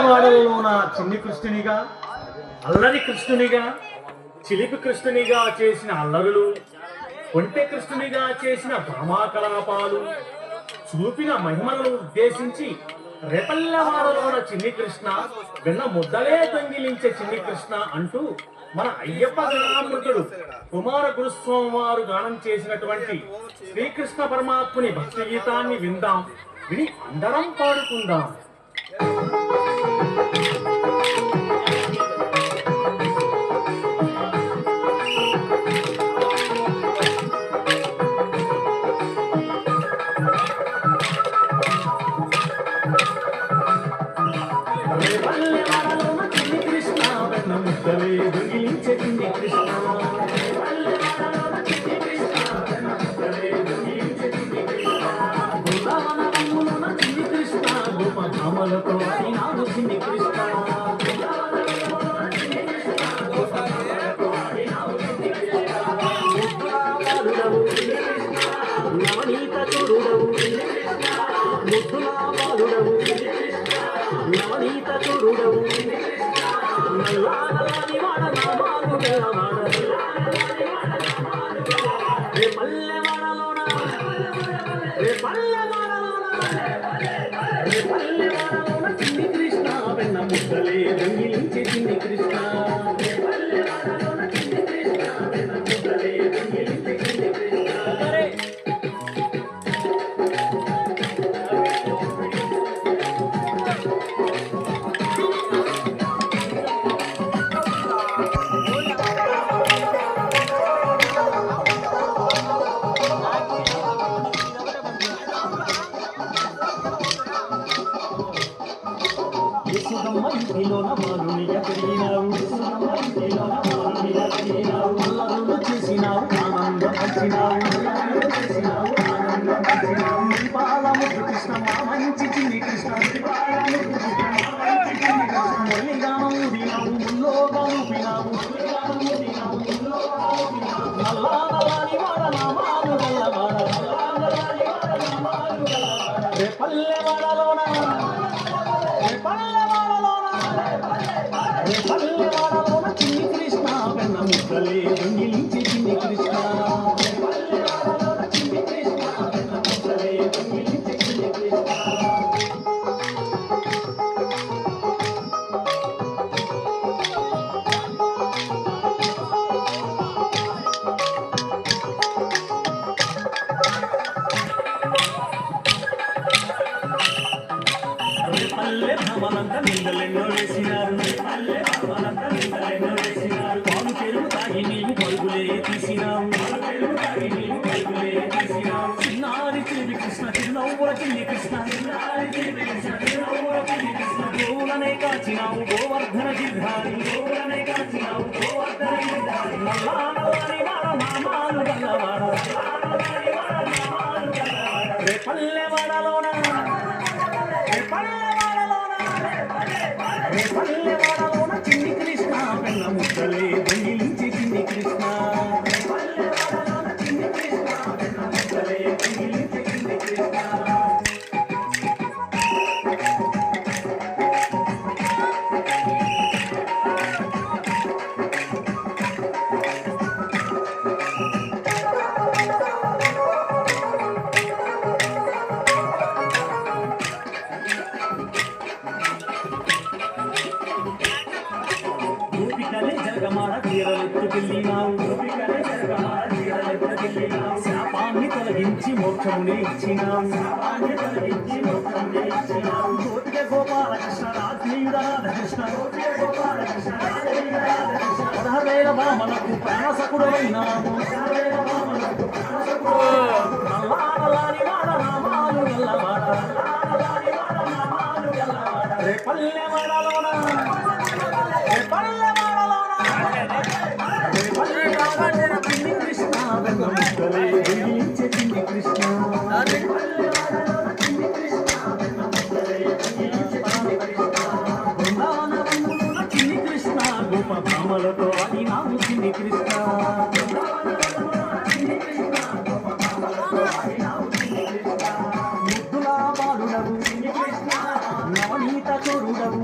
వాడలోన చిన్ని కృష్ణునిగా, అల్లరి కృష్ణునిగా, చిలిపి కృష్ణునిగా చేసిన అల్లరులు, ఒంటె కృష్ణునిగా చేసిన భామాకలాపాలు, చూపిన మహిమలను ఉద్దేశించి రేపల్లెవాడలోన చిన్ని కృష్ణ, వెన్న ముద్దలే దొంగిలించే చిన్ని కృష్ణ అంటూ మన అయ్యప్ప గణామృతుడు కుమార గురుస్వామి వారు గానం చేసినటువంటి శ్రీకృష్ణ పరమాత్ముని భక్తి గీతాన్ని విందాం, విని అందరం పాడుకుందాం. అమలతో అయినాడు చిన్ని కృష్ణ, నవనీత చూడుడవు, ముద్దులా బాలుడవు, నవనీత చూడుడవు, నల్లాని వాడ నామాలు గెలవాడ, రే పల్లెవాడలోన, రే పల్లెవాడలోన, రే పల్లెవాడలోన చిన్ని కృష్ణ, వెన్న ముద్దలే దొంగిలించే చిన్ని కృష్ణ, రే పల్లెవాడలోన చిన్ని కృష్ణ, వెన్న ముద్దలే దొంగిలించే చిన్ని కృష్ణ. చేసినావు ఆనందం కృష్ణ మా మంచి చిన్ని కృష్ణ, మురళిగానం ఊదినావు, ముల్లోగా ఊపినావు, నల్లాని వాడ నామాలు గల్లవాడ, రే పల్లెవాడలోన, రే పల్లెవాడలోన, రే పల్లెవాడలోన చిన్ని కృష్ణ, వెన్న ముద్దలే దొంగిలించే చిన్ని కృష్ణ, రే పల్లెవాడలోన చిన్ని కృష్ణ, వెన్న ముద్దలే దొంగిలించే చిన్ని కృష్ణ. పల్లె భ్రమలంతా నిందలెన్నో వేసినారు, పల్లె భ్రమలంతా నిందలెన్నో వేసినారు, పాలు పెరుగు తాగి నీవు పరుగులే తీసినావు, చిన్నారి చిలిపి కృష్ణ, చిరునవ్వుల చిన్ని కృష్ణ, చిన్నారి చిలిపి కృష్ణ, చిరునవ్వుల చిన్ని కృష్ణ, గోవులనే కాచినావు గోవర్ధన గిరిధారి, గోవులనే కాచినావు గోవర్ధన గిరిధారి, నల్లాని వాడ నామాలు గల్లవాడ, రే పల్లెవాడలోన, రే పల్లెవాడలోన, రే పల్లెవాడలోన చిన్ని కృష్ణ, వెన్న ముద్దలే దొంగిలించే చిన్ని కృష్ణ, రే పల్లెవాడలోన చిన్ని కృష్ణ, వెన్న ముద్దలే దొంగిలించే చిన్ని కృష్ణ. గోపికలే జగమాడ తీరలెత్తుకెళ్ళినావు, గోపికలే జగమాడ తీరలెత్తుకెళ్ళినావు, శాపాన్ని తొలగించి మోక్షమునే ఇచ్చినావు, శాపాన్ని తొలగించి మోక్షమునే ఇచ్చినావు, గోపిక గోపాలకృష్ణ రాజ్ఞీయుడ రాధకృష్ణ, గోపిక గోపాలకృష్ణ రాజ్ఞీయుడ రాధకృష్ణ, 16,000 భామలకు ప్రాణసకుడైనావు, 16,000 భామలకు ప్రాణసకుడైనావు, నల్లాని వాడ నామాలు గల్లవాడ, నల్లాని వాడ నామాలు గల్లవాడ, రే పల్లెవాడలోన, రే పల్లెవాడలోన, రే పల్లెవాడలోన చిన్ని కృష్ణ, వెన్న ముద్దలే దొంగిలించే చిన్ని కృష్ణ, రే పల్లెవాడలోన చిన్ని కృష్ణ, వెన్న ముద్దలే దొంగిలించే చిన్ని కృష్ణ, బృందావనమున చిన్ని కృష్ణ, గోప భామలతో ఆడినావు చిన్ని కృష్ణ, బృందావనమున చిన్ని కృష్ణ, గోప భామలతో ఆడినావు చిన్ని కృష్ణ, ముద్దులా బాలుడవు చిన్ని కృష్ణ, నవనీత చూడుడవు,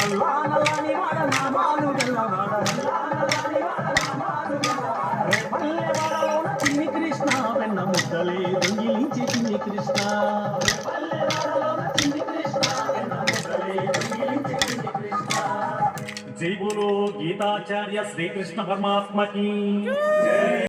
నల్లా నల్లని వాడ నామాలు గల్లవాడ పల్లెవాడలోన చిన్ని కృష్ణ వెన్న ముద్దలే దొంగిలించి చిన్ని కృష్ణ జై బోలో గీతాచార్య శ్రీకృష్ణ పరమాత్మకి